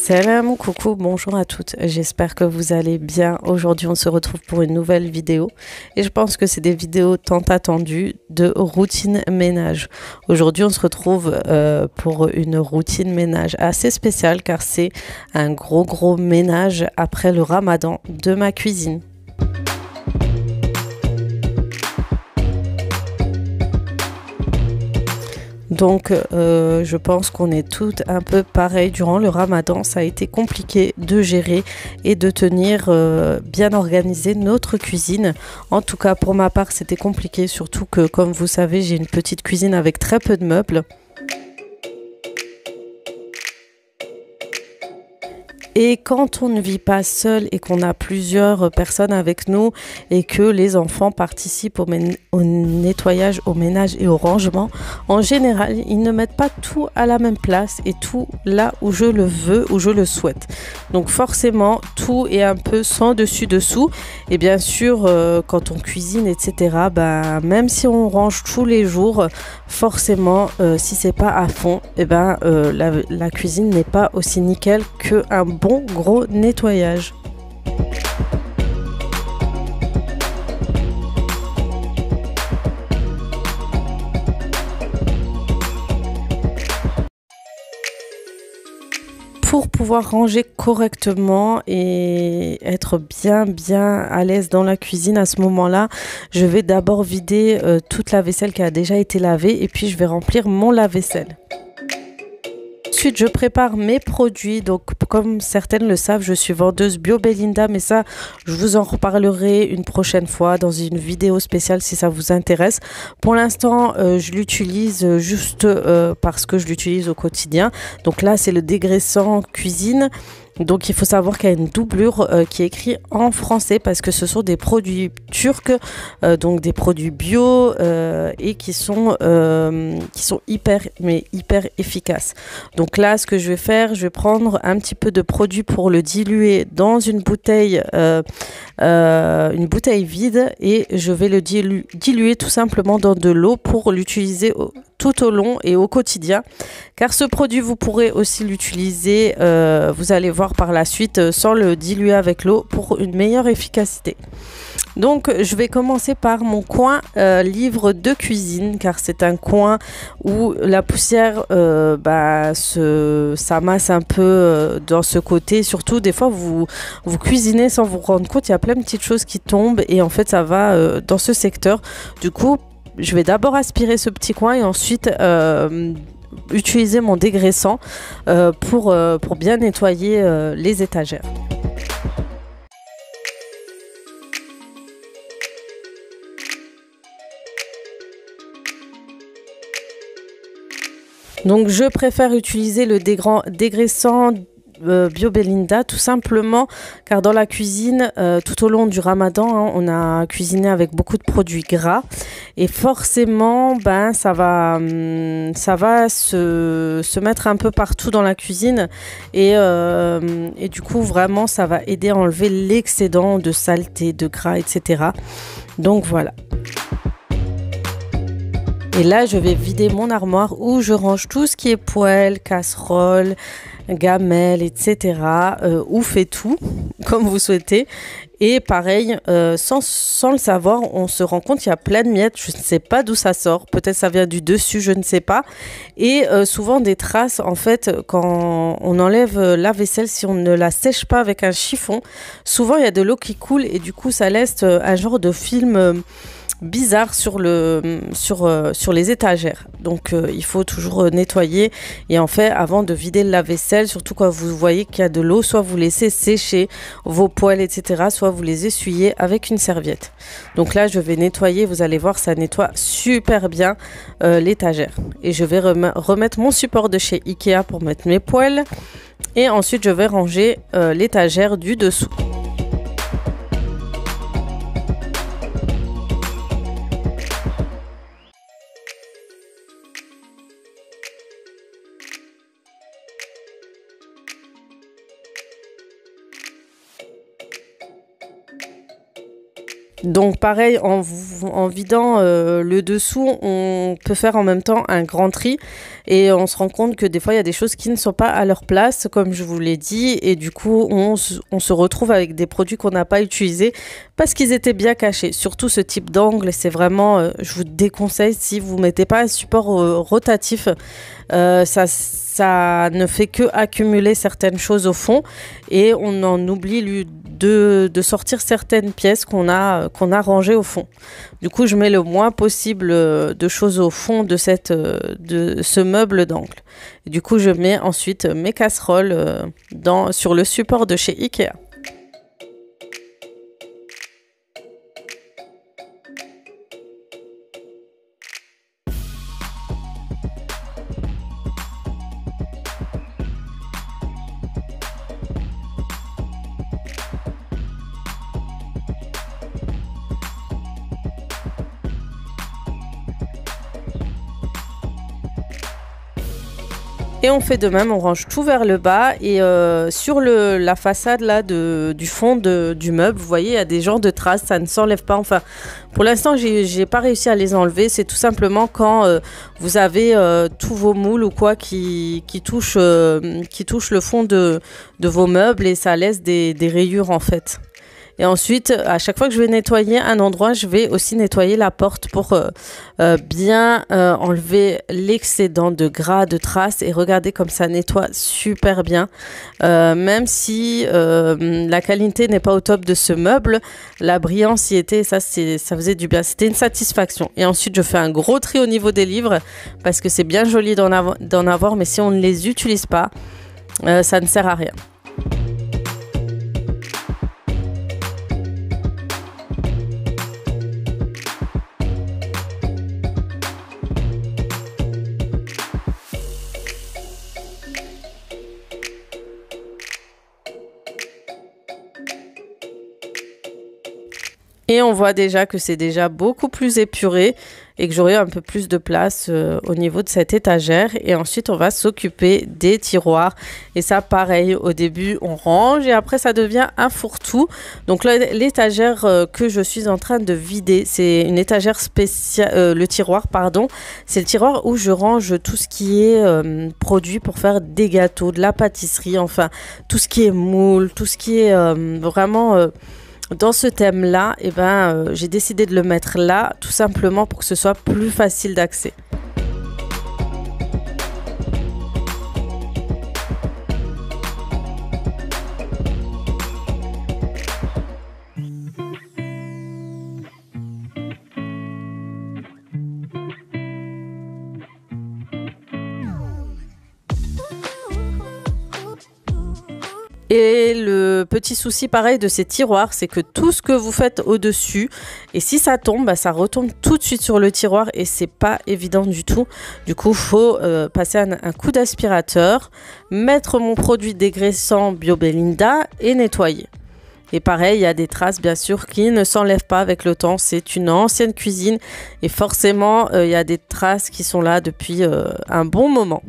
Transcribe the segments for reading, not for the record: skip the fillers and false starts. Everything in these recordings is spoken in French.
Salam, coucou, bonjour à toutes. J'espère que vous allez bien. Aujourd'hui, on se retrouve pour une nouvelle vidéo et je pense que c'est des vidéos tant attendues de routine ménage. Aujourd'hui, on se retrouve pour une routine ménage assez spéciale car c'est un gros ménage après le Ramadan de ma cuisine. Donc, je pense qu'on est toutes un peu pareil. Durant le Ramadan, ça a été compliqué de gérer et de tenir bien organisé notre cuisine. En tout cas, pour ma part, c'était compliqué, surtout que, comme vous savez, j'ai une petite cuisine avec très peu de meubles. Et quand on ne vit pas seul et qu'on a plusieurs personnes avec nous et que les enfants participent au nettoyage, au ménage et au rangement, en général, ils ne mettent pas tout à la même place et tout là où je le veux, où je le souhaite. Donc forcément, tout est un peu sans dessus-dessous. Et bien sûr, quand on cuisine, etc., même si on range tous les jours, forcément, si c'est pas à fond, la cuisine n'est pas aussi nickel qu'un bon gros nettoyage. Pour pouvoir ranger correctement et être bien à l'aise dans la cuisine à ce moment-là, je vais d'abord vider toute la vaisselle qui a déjà été lavée et puis je vais remplir mon lave-vaisselle. Ensuite, je prépare mes produits. Donc, comme certaines le savent, je suis vendeuse Bio Belinda, mais ça, je vous en reparlerai une prochaine fois dans une vidéo spéciale si ça vous intéresse. Pour l'instant, je l'utilise juste parce que je l'utilise au quotidien. Donc là, c'est le dégraissant cuisine. Donc il faut savoir qu'il y a une doublure qui est écrite en français parce que ce sont des produits turcs, donc des produits bio et qui sont hyper efficaces. Donc là, ce que je vais faire, je vais prendre un petit peu de produit pour le diluer dans une bouteille vide et je vais le diluer tout simplement dans de l'eau pour l'utiliser tout au long et au quotidien, car ce produit vous pourrez aussi l'utiliser, vous allez voir par la suite, sans le diluer avec l'eau pour une meilleure efficacité. Donc je vais commencer par mon coin livre de cuisine, car c'est un coin où la poussière s'amasse un peu dans ce côté. Surtout des fois vous cuisinez sans vous rendre compte, il y a plein de petites choses qui tombent et en fait ça va dans ce secteur. Du coup, je vais d'abord aspirer ce petit coin et ensuite utiliser mon dégraissant pour bien nettoyer les étagères. Donc je préfère utiliser le dégraissant Bio Belinda tout simplement car dans la cuisine tout au long du Ramadan on a cuisiné avec beaucoup de produits gras et forcément ça va se mettre un peu partout dans la cuisine et du coup vraiment ça va aider à enlever l'excédent de saleté, de gras, etc. Donc voilà. Et là, je vais vider mon armoire où je range tout ce qui est poêle, casserole, gamelle, etc. Ou fait tout, comme vous souhaitez. Et pareil, sans le savoir, on se rend compte qu'il y a plein de miettes. Je ne sais pas d'où ça sort. Peut-être ça vient du dessus, je ne sais pas. Et souvent des traces, en fait, quand on enlève la vaisselle, si on ne la sèche pas avec un chiffon, souvent il y a de l'eau qui coule et du coup ça laisse un genre de film bizarre sur les étagères. Donc il faut toujours nettoyer et en fait avant de vider le lave-vaisselle, surtout quand vous voyez qu'il y a de l'eau, soit vous laissez sécher vos poêles, etc., soit vous les essuyez avec une serviette. Donc là je vais nettoyer, vous allez voir ça nettoie super bien l'étagère et je vais remettre mon support de chez Ikea pour mettre mes poêles et ensuite je vais ranger l'étagère du dessous. Donc pareil, en vidant le dessous, on peut faire en même temps un grand tri et on se rend compte que des fois, il y a des choses qui ne sont pas à leur place, comme je vous l'ai dit, et du coup, on se retrouve avec des produits qu'on n'a pas utilisés parce qu'ils étaient bien cachés. Surtout ce type d'angle, c'est vraiment, je vous déconseille si vous ne mettez pas un support rotatif, ça ne fait que accumuler certaines choses au fond et on en oublie de sortir certaines pièces qu'on a rangées au fond. Du coup, je mets le moins possible de choses au fond de ce meuble d'angle. Et du coup, je mets ensuite mes casseroles sur le support de chez Ikea. Et on fait de même, on range tout vers le bas et sur la façade là du fond du meuble, vous voyez, il y a des genres de traces, ça ne s'enlève pas. Enfin, pour l'instant, j'ai pas réussi à les enlever. C'est tout simplement quand vous avez tous vos moules ou quoi qui touchent le fond de vos meubles et ça laisse des rayures en fait. Et ensuite, à chaque fois que je vais nettoyer un endroit, je vais aussi nettoyer la porte pour bien enlever l'excédent de gras, de traces. Et regardez comme ça nettoie super bien. Même si la qualité n'est pas au top de ce meuble, la brillance y était, ça faisait du bien. C'était une satisfaction. Et ensuite, je fais un gros tri au niveau des livres parce que c'est bien joli d'en avoir, mais si on ne les utilise pas, ça ne sert à rien. Et on voit déjà que c'est déjà beaucoup plus épuré et que j'aurai un peu plus de place au niveau de cette étagère. Et ensuite, on va s'occuper des tiroirs. Et ça, pareil, au début, on range et après, ça devient un fourre-tout. Donc là, l'étagère que je suis en train de vider, c'est une étagère spéciale, le tiroir, pardon. C'est le tiroir où je range tout ce qui est produit pour faire des gâteaux, de la pâtisserie, enfin, tout ce qui est moule, tout ce qui est vraiment... Dans ce thème-là, j'ai décidé de le mettre là, tout simplement pour que ce soit plus facile d'accès. Et le petit souci pareil de ces tiroirs, c'est que tout ce que vous faites au-dessus, et si ça tombe, ça retombe tout de suite sur le tiroir et c'est pas évident du tout. Du coup, il faut passer un coup d'aspirateur, mettre mon produit dégraissant Bio Belinda et nettoyer. Et pareil, il y a des traces bien sûr qui ne s'enlèvent pas avec le temps. C'est une ancienne cuisine et forcément, il y a des traces qui sont là depuis un bon moment.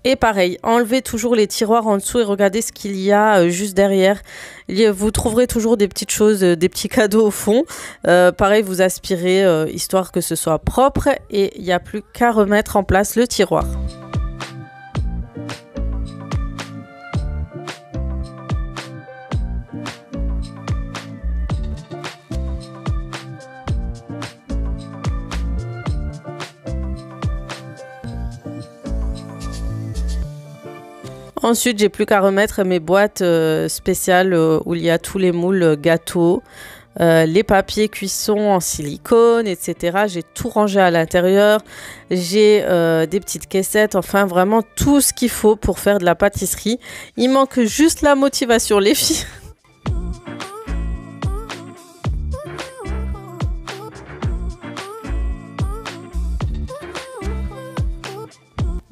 Et pareil, enlevez toujours les tiroirs en dessous et regardez ce qu'il y a juste derrière. Vous trouverez toujours des petites choses, des petits cadeaux au fond. Pareil, vous aspirez histoire que ce soit propre et il n'y a plus qu'à remettre en place le tiroir. Ensuite, j'ai plus qu'à remettre mes boîtes spéciales où il y a tous les moules gâteaux, les papiers cuisson en silicone, etc. J'ai tout rangé à l'intérieur. J'ai des petites caissettes, enfin vraiment tout ce qu'il faut pour faire de la pâtisserie. Il manque juste la motivation, les filles.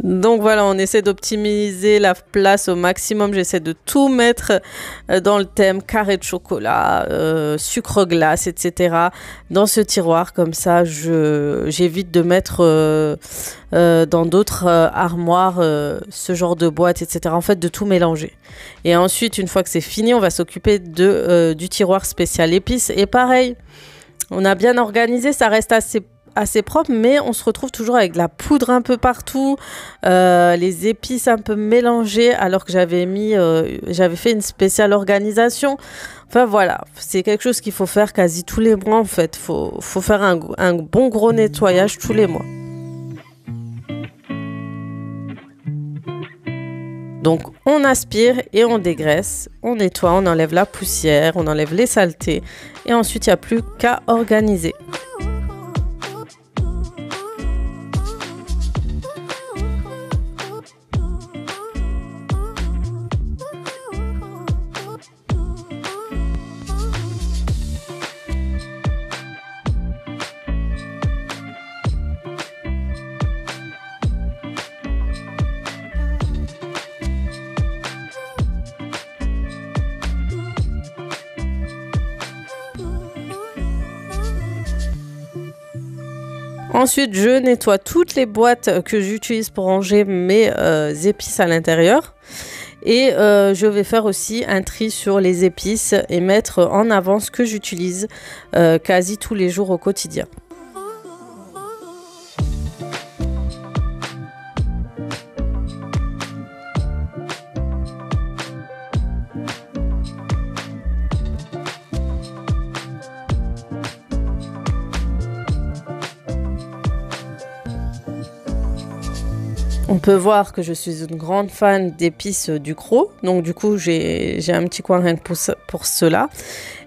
Donc voilà, on essaie d'optimiser la place au maximum. J'essaie de tout mettre dans le thème carré de chocolat, sucre glace, etc. dans ce tiroir. Comme ça, j'évite de mettre dans d'autres armoires ce genre de boîte, etc. En fait, de tout mélanger. Et ensuite, une fois que c'est fini, on va s'occuper du tiroir spécial épices. Et pareil, on a bien organisé, ça reste assez propre, mais on se retrouve toujours avec de la poudre un peu partout, les épices un peu mélangées, alors que j'avais fait une spéciale organisation. Enfin voilà, c'est quelque chose qu'il faut faire quasi tous les mois en fait. Faut faire un bon gros nettoyage tous les mois. Donc on aspire et on dégraisse, on nettoie, on enlève la poussière, on enlève les saletés et ensuite il n'y a plus qu'à organiser. Ensuite, je nettoie toutes les boîtes que j'utilise pour ranger mes épices à l'intérieur. Et je vais faire aussi un tri sur les épices et mettre en avant ce que j'utilise quasi tous les jours au quotidien. On peut voir que je suis une grande fan d'épices Ducros, donc du coup j'ai un petit coin rien que pour cela.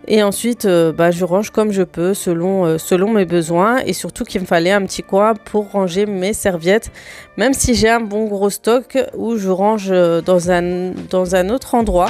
Et ensuite je range comme je peux selon mes besoins, et surtout qu'il me fallait un petit coin pour ranger mes serviettes, même si j'ai un bon gros stock où je range dans un autre endroit.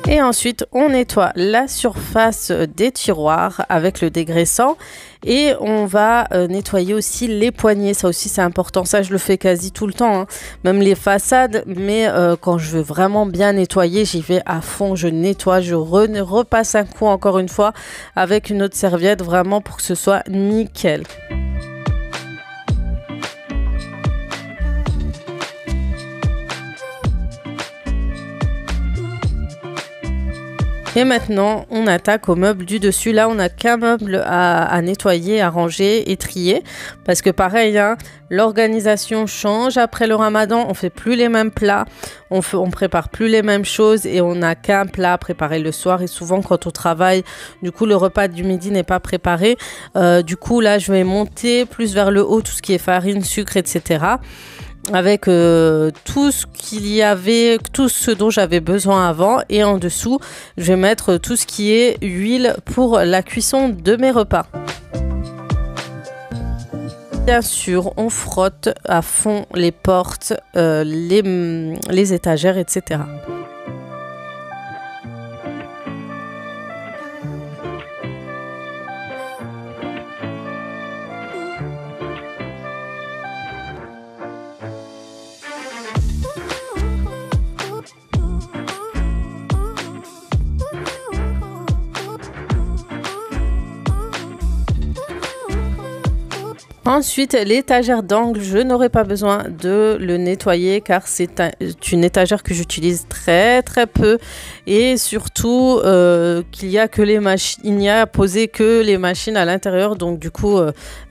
Et ensuite, on nettoie la surface des tiroirs avec le dégraissant. Et on va nettoyer aussi les poignées. Ça aussi, c'est important. Ça, je le fais quasi tout le temps, hein. Même les façades. Mais quand je veux vraiment bien nettoyer, j'y vais à fond. Je nettoie, je repasse un coup encore une fois avec une autre serviette, vraiment pour que ce soit nickel. Et maintenant, on attaque au meuble du dessus. Là, on n'a qu'un meuble à nettoyer, à ranger et trier. Parce que pareil, hein, l'organisation change. Après le ramadan, on fait plus les mêmes plats. On prépare plus les mêmes choses et on n'a qu'un plat à préparer le soir. Et souvent, quand on travaille, du coup, le repas du midi n'est pas préparé. Du coup, là, je vais monter plus vers le haut tout ce qui est farine, sucre, etc. Avec tout ce dont j'avais besoin avant, et en dessous je vais mettre tout ce qui est huile pour la cuisson de mes repas. Bien sûr, on frotte à fond les portes, les étagères, etc. Ensuite, l'étagère d'angle, je n'aurai pas besoin de le nettoyer car c'est une étagère que j'utilise très peu et surtout qu'il y a que les machines, il n'y a posé que les machines à l'intérieur, donc du coup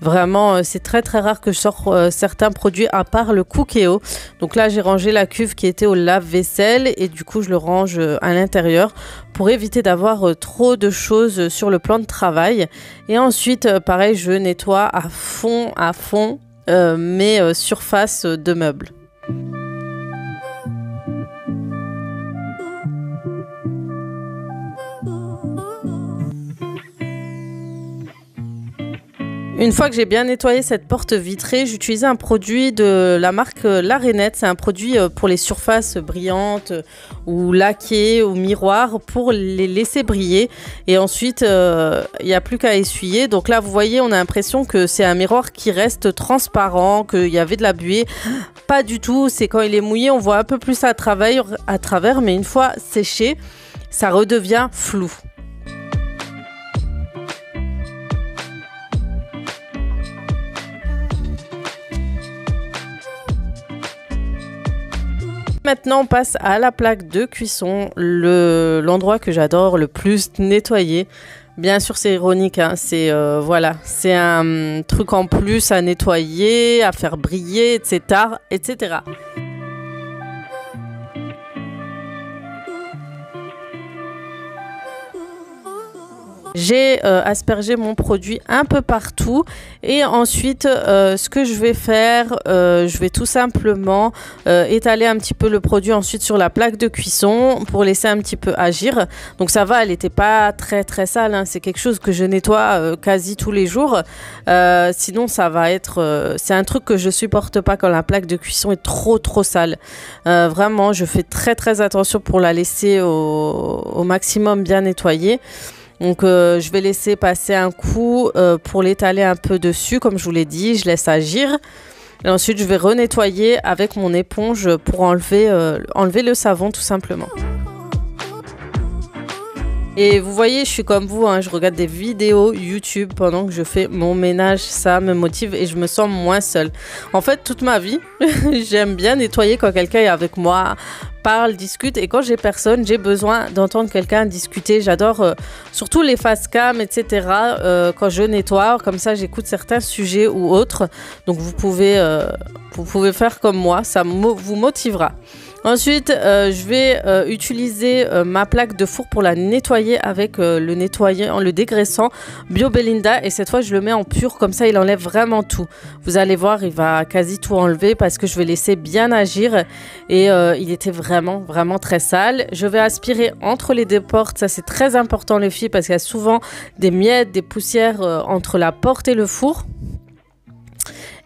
vraiment c'est très rare que je sors certains produits à part le Cookéo. Donc là j'ai rangé la cuve qui était au lave-vaisselle et du coup je le range à l'intérieur pour éviter d'avoir trop de choses sur le plan de travail. Et ensuite pareil, je nettoie à fond mes surfaces de meubles. Une fois que j'ai bien nettoyé cette porte vitrée, j'utilisais un produit de la marque La Rainette. C'est un produit pour les surfaces brillantes ou laquées ou miroirs pour les laisser briller. Et ensuite, il n'y a plus qu'à essuyer. Donc là, vous voyez, on a l'impression que c'est un miroir qui reste transparent, qu'il y avait de la buée. Pas du tout. C'est quand il est mouillé, on voit un peu plus à travers. Mais une fois séché, ça redevient flou. Maintenant, on passe à la plaque de cuisson, l'endroit que j'adore le plus nettoyer. Bien sûr, c'est ironique, hein, voilà, c'est un truc en plus à nettoyer, à faire briller, etc. J'ai aspergé mon produit un peu partout et ensuite ce que je vais faire, je vais tout simplement étaler un petit peu le produit ensuite sur la plaque de cuisson pour laisser un petit peu agir. Donc ça va, elle n'était pas très sale, hein. C'est quelque chose que je nettoie quasi tous les jours. Sinon ça va être, c'est un truc que je supporte pas quand la plaque de cuisson est trop sale. Vraiment, je fais très attention pour la laisser au maximum bien nettoyée. Donc je vais laisser passer un coup pour l'étaler un peu dessus, comme je vous l'ai dit, je laisse agir. Et ensuite je vais renettoyer avec mon éponge pour enlever le savon tout simplement. Et vous voyez, je suis comme vous, hein, je regarde des vidéos YouTube pendant que je fais mon ménage, ça me motive et je me sens moins seule. En fait, toute ma vie, j'aime bien nettoyer quand quelqu'un est avec moi, parle, discute, et quand j'ai personne, j'ai besoin d'entendre quelqu'un discuter. J'adore surtout les face cam, etc. Quand je nettoie, comme ça j'écoute certains sujets ou autres. Donc vous pouvez faire comme moi, ça vous motivera. Ensuite, je vais utiliser ma plaque de four pour la nettoyer avec le dégraissant Bio Belinda. Et cette fois, je le mets en pur, comme ça, il enlève vraiment tout. Vous allez voir, il va quasi tout enlever parce que je vais laisser bien agir. Et il était vraiment très sale. Je vais aspirer entre les deux portes. Ça, c'est très important, les filles, parce qu'il y a souvent des miettes, des poussières entre la porte et le four.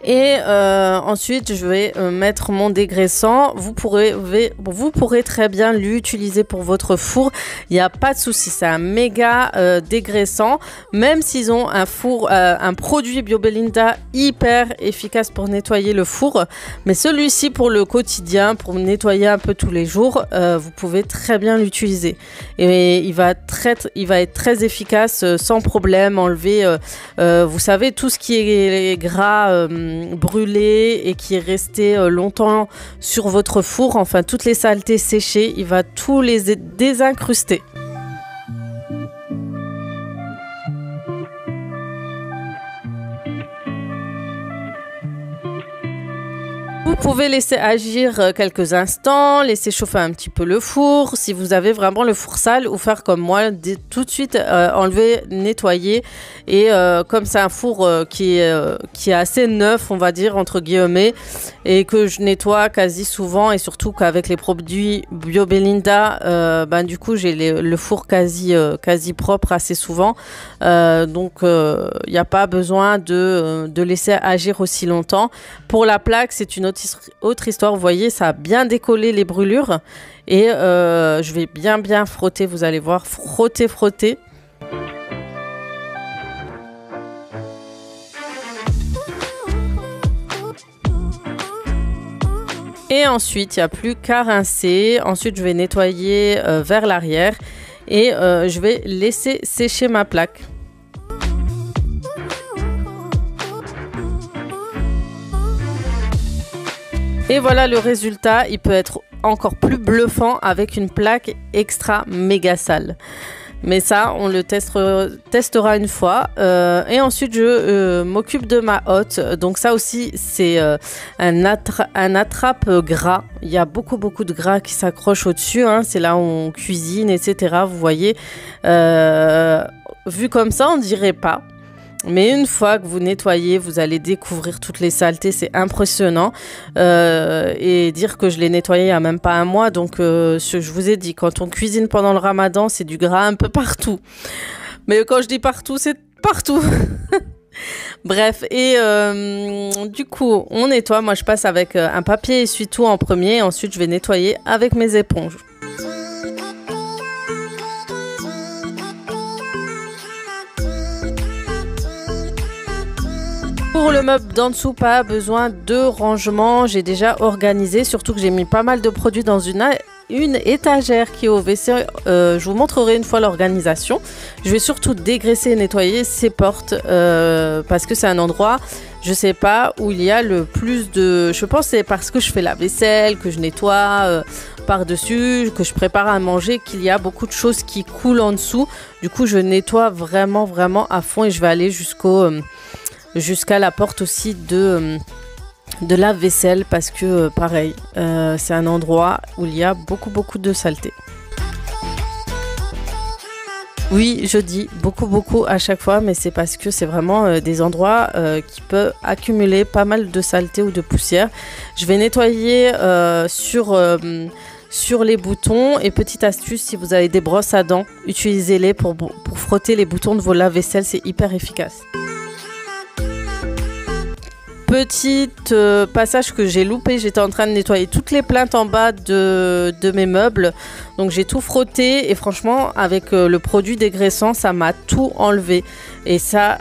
Et ensuite, je vais mettre mon dégraissant. Vous pourrez très bien l'utiliser pour votre four. Il n'y a pas de souci. C'est un méga dégraissant. Même s'ils ont un produit Bio Belinda hyper efficace pour nettoyer le four. Mais celui-ci pour le quotidien, pour nettoyer un peu tous les jours, vous pouvez très bien l'utiliser. Et il va être très efficace sans problème. Enlever, vous savez, tout ce qui est gras, brûlé et qui est resté longtemps sur votre four, enfin toutes les saletés séchées, il va tous les désincruster. Vous pouvez laisser agir quelques instants, laisser chauffer un petit peu le four. Si vous avez vraiment le four sale, ou faire comme moi, tout de suite enlever, nettoyer. Et comme c'est un four qui est assez neuf, on va dire, entre guillemets, et que je nettoie quasi souvent, et surtout qu'avec les produits Bio Belinda, du coup j'ai le four quasi propre assez souvent. Donc il n'y a pas besoin de laisser agir aussi longtemps. Pour la plaque, c'est une autre histoire. Vous voyez, ça a bien décollé les brûlures. Et je vais bien frotter, vous allez voir, frotter. Et ensuite, il n'y a plus qu'à rincer. Ensuite, je vais nettoyer vers l'arrière et je vais laisser sécher ma plaque. Et voilà le résultat, il peut être encore plus bluffant avec une plaque extra méga sale. Mais ça, on le testera une fois. Et ensuite, je m'occupe de ma hotte. Donc ça aussi, c'est un attrape gras. Il y a beaucoup de gras qui s'accrochent au-dessus. Hein. C'est là où on cuisine, etc. Vous voyez, vu comme ça, on dirait pas. Mais une fois que vous nettoyez, vous allez découvrir toutes les saletés, c'est impressionnant. Et dire que je l'ai nettoyé il n'y a même pas un mois. Donc, je vous ai dit, quand on cuisine pendant le ramadan, c'est du gras un peu partout. Mais quand je dis partout, c'est partout. Bref, et du coup, on nettoie. Moi, je passe avec un papier essuie-tout en premier. Et ensuite, je vais nettoyer avec mes éponges. Pour le meuble d'en dessous, pas besoin de rangement, j'ai déjà organisé, surtout que j'ai mis pas mal de produits dans une étagère qui est au WC. Je vous montrerai une fois l'organisation. Je vais surtout dégraisser et nettoyer ces portes parce que c'est un endroit, je sais pas, où il y a le plus de... Je pense que c'est parce que je fais la vaisselle, que je nettoie par-dessus, que je prépare à manger, qu'il y a beaucoup de choses qui coulent en dessous. Du coup, je nettoie vraiment à fond et je vais aller jusqu'à la porte aussi de la vaisselle parce que pareil, c'est un endroit où il y a beaucoup de saleté. Oui, je dis beaucoup à chaque fois, mais c'est parce que c'est vraiment des endroits qui peuvent accumuler pas mal de saleté ou de poussière. Je vais nettoyer sur les boutons et petite astuce, si vous avez des brosses à dents, utilisez-les pour frotter les boutons de vos lave-vaisselle, c'est hyper efficace. Petit passage que j'ai loupé, j'étais en train de nettoyer toutes les plaintes en bas de mes meubles. Donc j'ai tout frotté et franchement avec le produit dégraissant, ça m'a tout enlevé. Et ça,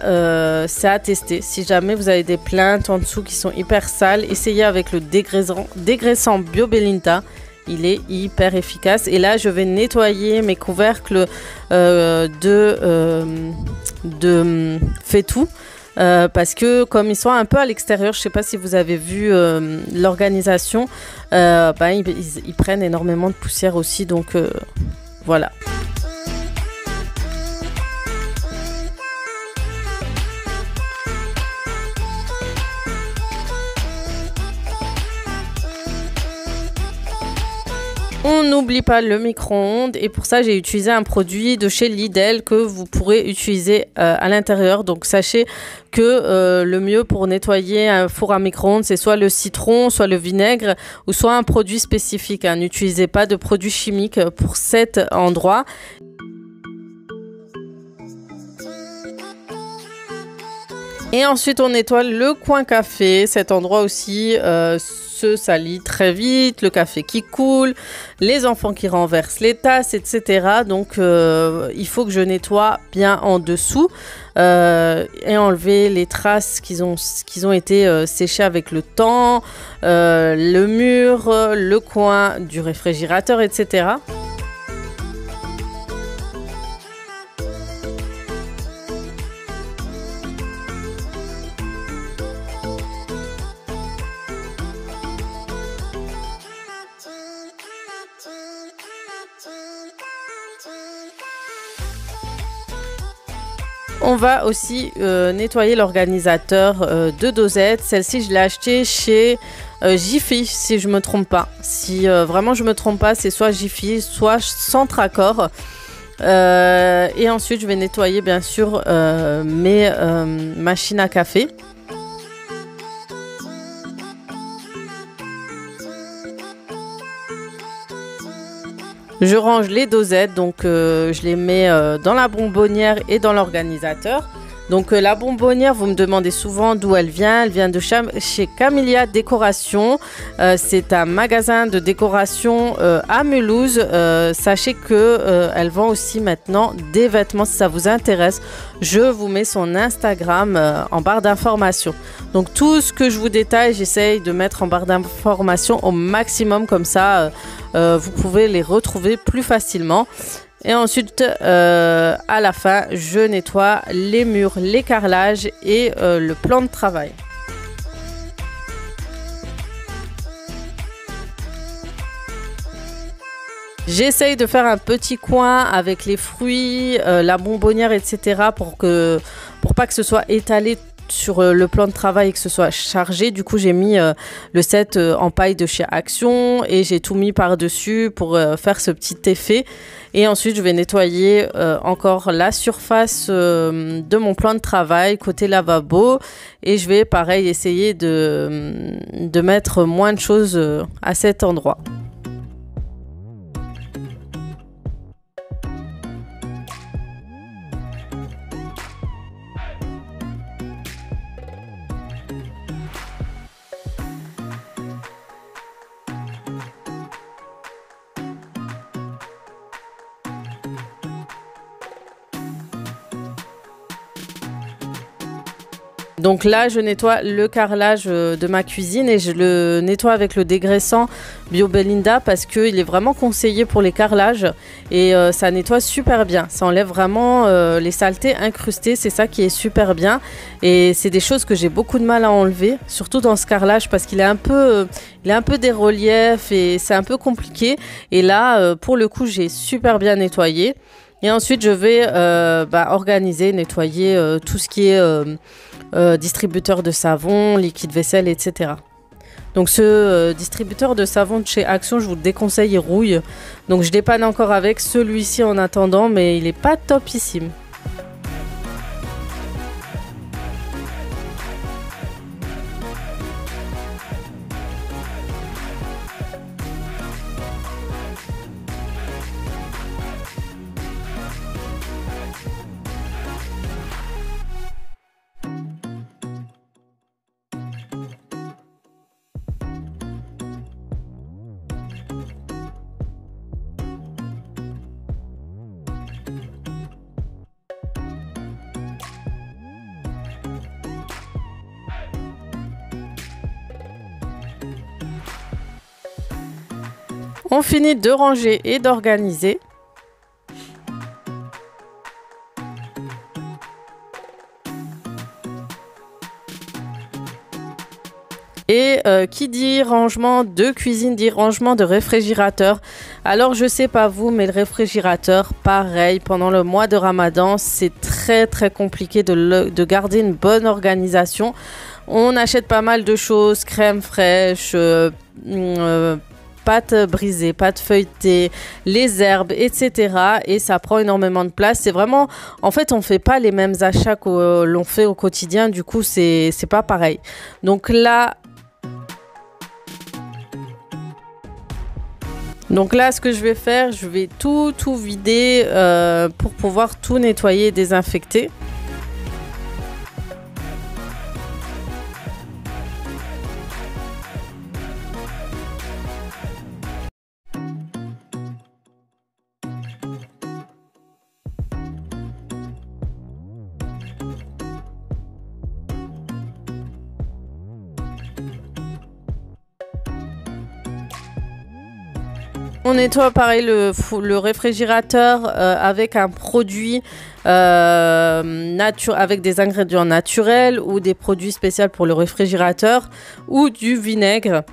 c'est à tester. Si jamais vous avez des plaintes en dessous qui sont hyper sales, essayez avec le dégraissant Bio Belinda. Il est hyper efficace. Et là, je vais nettoyer mes couvercles de Faitout. Parce que comme ils sont un peu à l'extérieur, je ne sais pas si vous avez vu l'organisation, ils prennent énormément de poussière aussi, donc voilà. On n'oublie pas le micro-ondes et pour ça j'ai utilisé un produit de chez Lidl que vous pourrez utiliser à l'intérieur. Donc sachez que le mieux pour nettoyer un four à micro-ondes c'est soit le citron, soit le vinaigre ou soit un produit spécifique. Hein. N'utilisez pas de produits chimiques pour cet endroit. Et ensuite on nettoie le coin café, cet endroit aussi se salit très vite, le café qui coule, les enfants qui renversent les tasses, etc. Donc il faut que je nettoie bien en dessous et enlever les traces qui ont été séchées avec le temps, le mur, le coin du réfrigérateur, etc. On va aussi nettoyer l'organisateur de dosettes. Celle-ci, je l'ai achetée chez Jiffy, si je ne me trompe pas. Si vraiment je ne me trompe pas, c'est soit Jiffy, soit Centracor. Et ensuite, je vais nettoyer bien sûr mes machines à café. Je range les dosettes, donc je les mets dans la bonbonnière et dans l'organisateur. Donc la bonbonnière, vous me demandez souvent d'où elle vient. Elle vient de chez Camellia Décoration. C'est un magasin de décoration à Mulhouse. Sachez que elle vend aussi maintenant des vêtements si ça vous intéresse. Je vous mets son Instagram en barre d'information. Donc tout ce que je vous détaille, j'essaye de mettre en barre d'information au maximum, comme ça vous pouvez les retrouver plus facilement. Et ensuite, à la fin, je nettoie les murs, les carrelages et le plan de travail. J'essaye de faire un petit coin avec les fruits, la bonbonnière, etc. pour pas que ce soit étalé sur le plan de travail et que ce soit chargé. Du coup, j'ai mis le set en paille de chez Action et j'ai tout mis par-dessus pour faire ce petit effet. Et ensuite, je vais nettoyer encore la surface de mon plan de travail côté lavabo. Et je vais, pareil, essayer de mettre moins de choses à cet endroit. Donc là, je nettoie le carrelage de ma cuisine et je le nettoie avec le dégraissant Bio Belinda parce qu'il est vraiment conseillé pour les carrelages et ça nettoie super bien. Ça enlève vraiment les saletés incrustées, c'est ça qui est super bien. Et c'est des choses que j'ai beaucoup de mal à enlever, surtout dans ce carrelage parce qu'il est un peu des reliefs et c'est un peu compliqué. Et là, pour le coup, j'ai super bien nettoyé. Et ensuite, je vais organiser, nettoyer tout ce qui est distributeur de savon, liquide vaisselle, etc. Donc ce distributeur de savon de chez Action, je vous le déconseille, il rouille. Donc je dépanne encore avec celui-ci en attendant, mais il n'est pas topissime. On finit de ranger et d'organiser. Et qui dit rangement de cuisine dit rangement de réfrigérateur. Alors je sais pas vous, mais le réfrigérateur, pareil, pendant le mois de Ramadan, c'est très très compliqué de garder une bonne organisation. On achète pas mal de choses, crème fraîche, pâte brisée, pâte feuilletée, les herbes, etc. Et ça prend énormément de place. C'est vraiment, en fait, on fait pas les mêmes achats que l'on fait au quotidien. Du coup, c'est pas pareil. Donc là, ce que je vais faire, je vais tout vider pour pouvoir tout nettoyer et désinfecter. On nettoie pareil le réfrigérateur avec un produit avec des ingrédients naturels ou des produits spéciaux pour le réfrigérateur ou du vinaigre.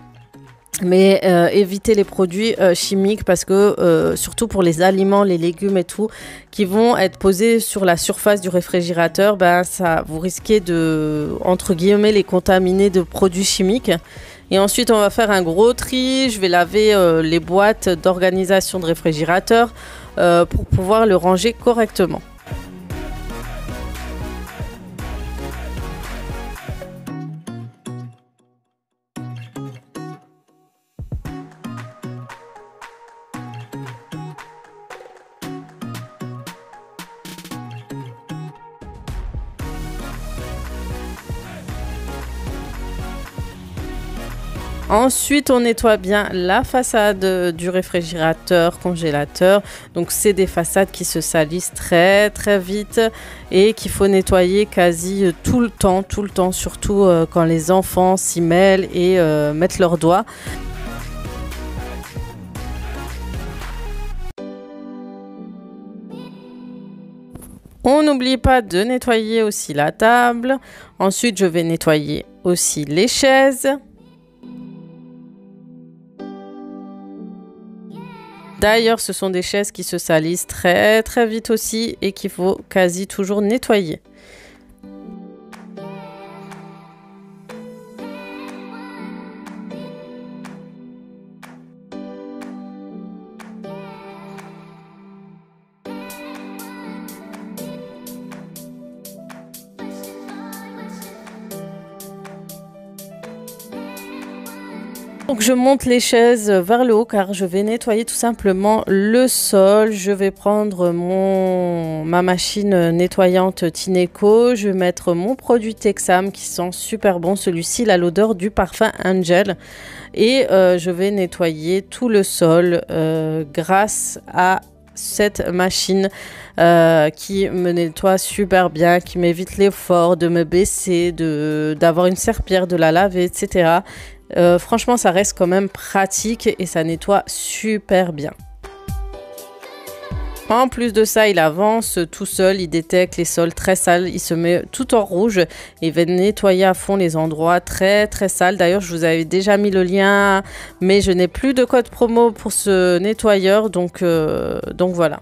Mais évitez les produits chimiques parce que surtout pour les aliments, les légumes et tout qui vont être posés sur la surface du réfrigérateur, vous risquez de, entre guillemets, les contaminer de produits chimiques. Et ensuite, on va faire un gros tri. Je vais laver les boîtes d'organisation de réfrigérateur pour pouvoir le ranger correctement. Ensuite, on nettoie bien la façade du réfrigérateur, congélateur. Donc, c'est des façades qui se salissent très, très vite et qu'il faut nettoyer quasi tout le temps, surtout quand les enfants s'y mêlent et mettent leurs doigts. On n'oublie pas de nettoyer aussi la table. Ensuite, je vais nettoyer aussi les chaises. D'ailleurs, ce sont des chaises qui se salissent très très vite aussi et qu'il faut quasi toujours nettoyer. Donc je monte les chaises vers le haut car je vais nettoyer tout simplement le sol. Je vais prendre ma machine nettoyante Tineco. Je vais mettre mon produit Texam qui sent super bon. Celui-ci, il a l'odeur du parfum Angel. Et je vais nettoyer tout le sol grâce à cette machine qui me nettoie super bien, qui m'évite l'effort de me baisser, d'avoir une serpillière, de la laver, etc. Franchement, ça reste quand même pratique et ça nettoie super bien. En plus de ça, il avance tout seul, il détecte les sols très sales, il se met tout en rouge et il va nettoyer à fond les endroits très très sales. D'ailleurs, je vous avais déjà mis le lien, mais je n'ai plus de code promo pour ce nettoyeur, donc voilà.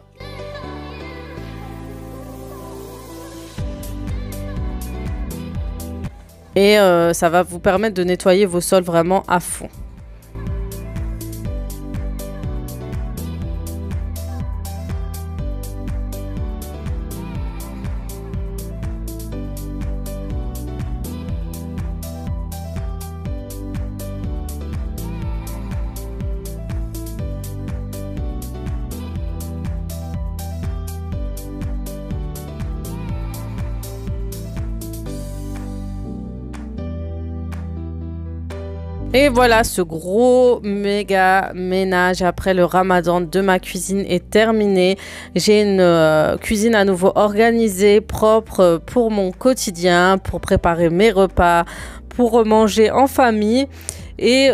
Et ça va vous permettre de nettoyer vos sols vraiment à fond. Et voilà, ce gros méga ménage après le ramadan de ma cuisine est terminé. J'ai une cuisine à nouveau organisée, propre pour mon quotidien, pour préparer mes repas, pour manger en famille. Et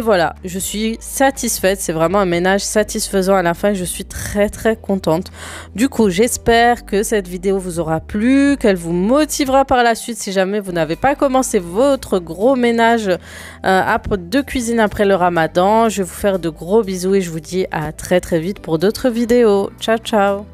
voilà, je suis satisfaite. C'est vraiment un ménage satisfaisant à la fin. Je suis très très contente. Du coup, j'espère que cette vidéo vous aura plu, qu'elle vous motivera par la suite si jamais vous n'avez pas commencé votre gros ménage de cuisine après le ramadan. Je vais vous faire de gros bisous et je vous dis à très très vite pour d'autres vidéos. Ciao ciao!